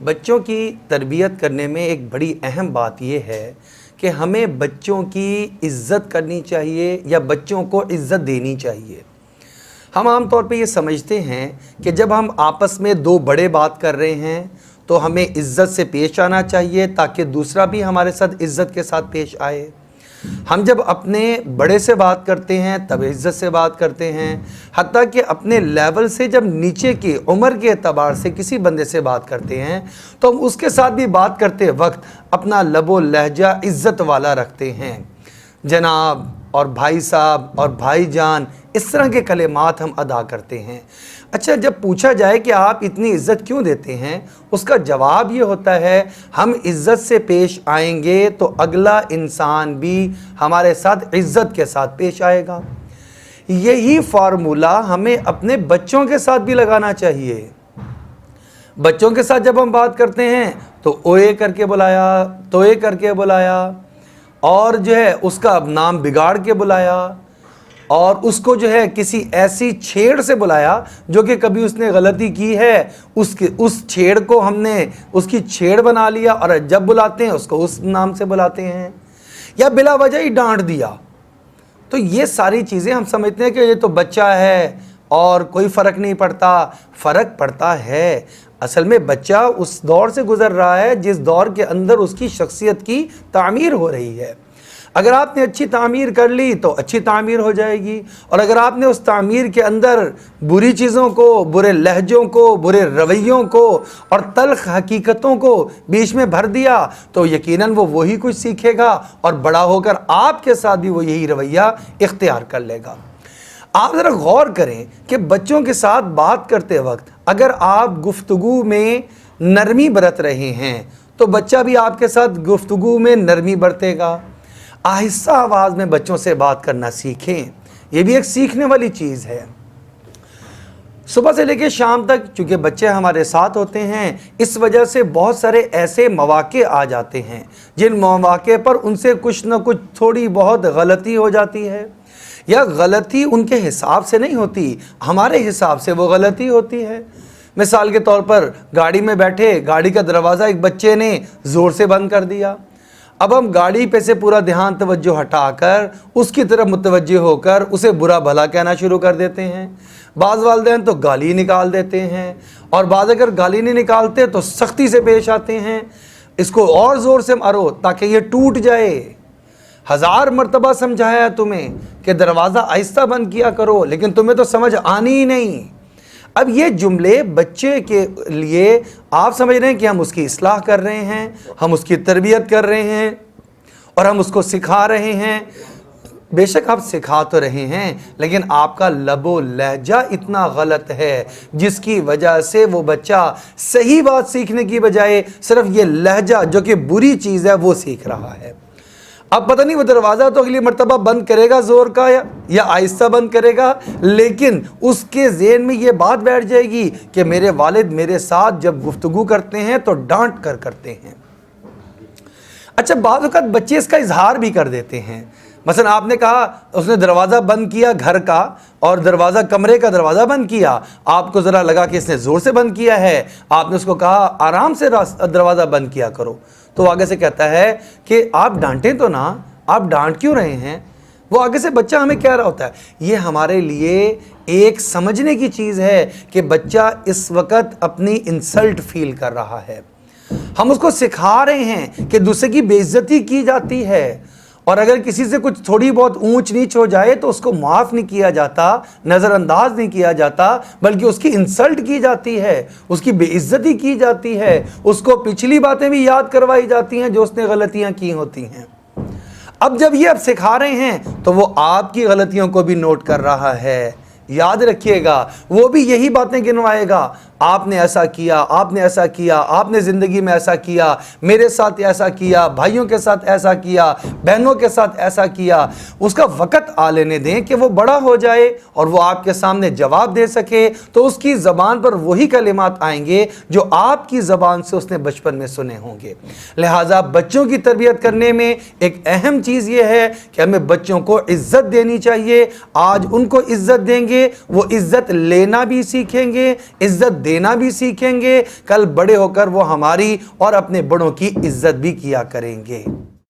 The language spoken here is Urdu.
بچوں کی تربیت کرنے میں ایک بڑی اہم بات یہ ہے کہ ہمیں بچوں کی عزت کرنی چاہیے یا بچوں کو عزت دینی چاہیے۔ ہم عام طور پہ یہ سمجھتے ہیں کہ جب ہم آپس میں دو بڑے بات کر رہے ہیں تو ہمیں عزت سے پیش آنا چاہیے تاکہ دوسرا بھی ہمارے ساتھ عزت کے ساتھ پیش آئے۔ ہم جب اپنے بڑے سے بات کرتے ہیں تب عزت سے بات کرتے ہیں، حتیٰ کہ اپنے لیول سے جب نیچے کی عمر کے اعتبار سے کسی بندے سے بات کرتے ہیں تو ہم اس کے ساتھ بھی بات کرتے وقت اپنا لب و لہجہ عزت والا رکھتے ہیں۔ جناب اور بھائی صاحب اور بھائی جان، اس طرح کے کلمات ہم ادا کرتے ہیں۔ اچھا، جب پوچھا جائے کہ آپ اتنی عزت کیوں دیتے ہیں، اس کا جواب یہ ہوتا ہے ہم عزت سے پیش آئیں گے تو اگلا انسان بھی ہمارے ساتھ عزت کے ساتھ پیش آئے گا۔ یہی فارمولہ ہمیں اپنے بچوں کے ساتھ بھی لگانا چاہیے۔ بچوں کے ساتھ جب ہم بات کرتے ہیں تو اوئے کر کے بلایا، توئے کر کے بلایا، اور جو ہے اس کا نام بگاڑ کے بلایا، اور اس کو جو ہے کسی ایسی چھیڑ سے بلایا جو کہ کبھی اس نے غلطی کی ہے، اس چھیڑ کو ہم نے اس کی چھیڑ بنا لیا، اور جب بلاتے ہیں اس کو اس نام سے بلاتے ہیں، یا بلا وجہ ہی ڈانٹ دیا۔ تو یہ ساری چیزیں ہم سمجھتے ہیں کہ یہ تو بچہ ہے اور کوئی فرق نہیں پڑتا۔ فرق پڑتا ہے۔ اصل میں بچہ اس دور سے گزر رہا ہے جس دور کے اندر اس کی شخصیت کی تعمیر ہو رہی ہے۔ اگر آپ نے اچھی تعمیر کر لی تو اچھی تعمیر ہو جائے گی، اور اگر آپ نے اس تعمیر کے اندر بری چیزوں کو، برے لہجوں کو، برے رویوں کو اور تلخ حقیقتوں کو بیچ میں بھر دیا تو یقیناً وہ وہی کچھ سیکھے گا، اور بڑا ہو کر آپ کے ساتھ بھی وہ یہی رویہ اختیار کر لے گا۔ آپ ذرا غور کریں کہ بچوں کے ساتھ بات کرتے وقت اگر آپ گفتگو میں نرمی برت رہے ہیں تو بچہ بھی آپ کے ساتھ گفتگو میں نرمی برتے گا۔ آہستہ آواز میں بچوں سے بات کرنا سیکھیں، یہ بھی ایک سیکھنے والی چیز ہے۔ صبح سے لے کے شام تک چونکہ بچے ہمارے ساتھ ہوتے ہیں، اس وجہ سے بہت سارے ایسے مواقع آ جاتے ہیں جن مواقع پر ان سے کچھ نہ کچھ تھوڑی بہت غلطی ہو جاتی ہے، یا غلطی ان کے حساب سے نہیں ہوتی، ہمارے حساب سے وہ غلطی ہوتی ہے۔ مثال کے طور پر گاڑی میں بیٹھے، گاڑی کا دروازہ ایک بچے نے زور سے بند کر دیا۔ اب ہم گاڑی پہ سے پورا دھیان توجہ ہٹا کر اس کی طرف متوجہ ہو کر اسے برا بھلا کہنا شروع کر دیتے ہیں۔ بعض والدین تو گالی نکال دیتے ہیں، اور بعض اگر گالی نہیں نکالتے تو سختی سے پیش آتے ہیں، اس کو اور زور سے مارو تاکہ یہ ٹوٹ جائے۔ 1000 مرتبہ سمجھایا تمہیں کہ دروازہ آہستہ بند کیا کرو، لیکن تمہیں تو سمجھ آنی ہی نہیں۔ اب یہ جملے بچے کے لیے آپ سمجھ رہے ہیں کہ ہم اس کی اصلاح کر رہے ہیں، ہم اس کی تربیت کر رہے ہیں، اور ہم اس کو سکھا رہے ہیں۔ بے شک آپ سکھا تو رہے ہیں، لیکن آپ کا لب و لہجہ اتنا غلط ہے جس کی وجہ سے وہ بچہ صحیح بات سیکھنے کی بجائے صرف یہ لہجہ جو کہ بری چیز ہے وہ سیکھ رہا ہے۔ اب پتہ نہیں وہ دروازہ تو اگلی مرتبہ بند کرے گا زور کا یا آہستہ بند کرے گا، لیکن اس کے ذہن میں یہ بات بیٹھ جائے گی کہ میرے والد میرے ساتھ جب گفتگو کرتے ہیں تو ڈانٹ کر کرتے ہیں۔ اچھا، بعض اوقات بچے اس کا اظہار بھی کر دیتے ہیں۔ مثلا آپ نے کہا اس نے دروازہ بند کیا گھر کا، اور دروازہ کمرے کا دروازہ بند کیا، آپ کو ذرا لگا کہ اس نے زور سے بند کیا ہے، آپ نے اس کو کہا آرام سے دروازہ بند کیا کرو، تو آگے سے کہتا ہے کہ آپ ڈانٹیں تو نہ، آپ ڈانٹ کیوں رہے ہیں؟ وہ آگے سے بچہ ہمیں کہہ رہا ہوتا ہے۔ یہ ہمارے لیے ایک سمجھنے کی چیز ہے کہ بچہ اس وقت اپنی انسلٹ فیل کر رہا ہے۔ ہم اس کو سکھا رہے ہیں کہ دوسرے کی بے عزتی کی جاتی ہے، اور اگر کسی سے کچھ تھوڑی بہت اونچ نیچ ہو جائے تو اس کو معاف نہیں کیا جاتا، نظر انداز نہیں کیا جاتا، بلکہ اس کی انسلٹ کی جاتی ہے، اس کی بے عزتی کی جاتی ہے، اس کو پچھلی باتیں بھی یاد کروائی جاتی ہیں جو اس نے غلطیاں کی ہوتی ہیں۔ اب جب یہ آپ سکھا رہے ہیں تو وہ آپ کی غلطیوں کو بھی نوٹ کر رہا ہے۔ یاد رکھیے گا، وہ بھی یہی باتیں گنوائے گا، آپ نے ایسا کیا، آپ نے ایسا کیا، آپ نے زندگی میں ایسا کیا، میرے ساتھ ایسا کیا، بھائیوں کے ساتھ ایسا کیا، بہنوں کے ساتھ ایسا کیا۔ اس کا وقت آ لینے دیں کہ وہ بڑا ہو جائے اور وہ آپ کے سامنے جواب دے سکے، تو اس کی زبان پر وہی کلمات آئیں گے جو آپ کی زبان سے اس نے بچپن میں سنے ہوں گے۔ لہٰذا بچوں کی تربیت کرنے میں ایک اہم چیز یہ ہے کہ ہمیں بچوں کو عزت دینی چاہیے۔ آج ان کو عزت دیں گے، وہ عزت لینا بھی سیکھیں گے، عزت دینا بھی سیکھیں گے، کل بڑے ہو کر وہ ہماری اور اپنے بڑوں کی عزت بھی کیا کریں گے۔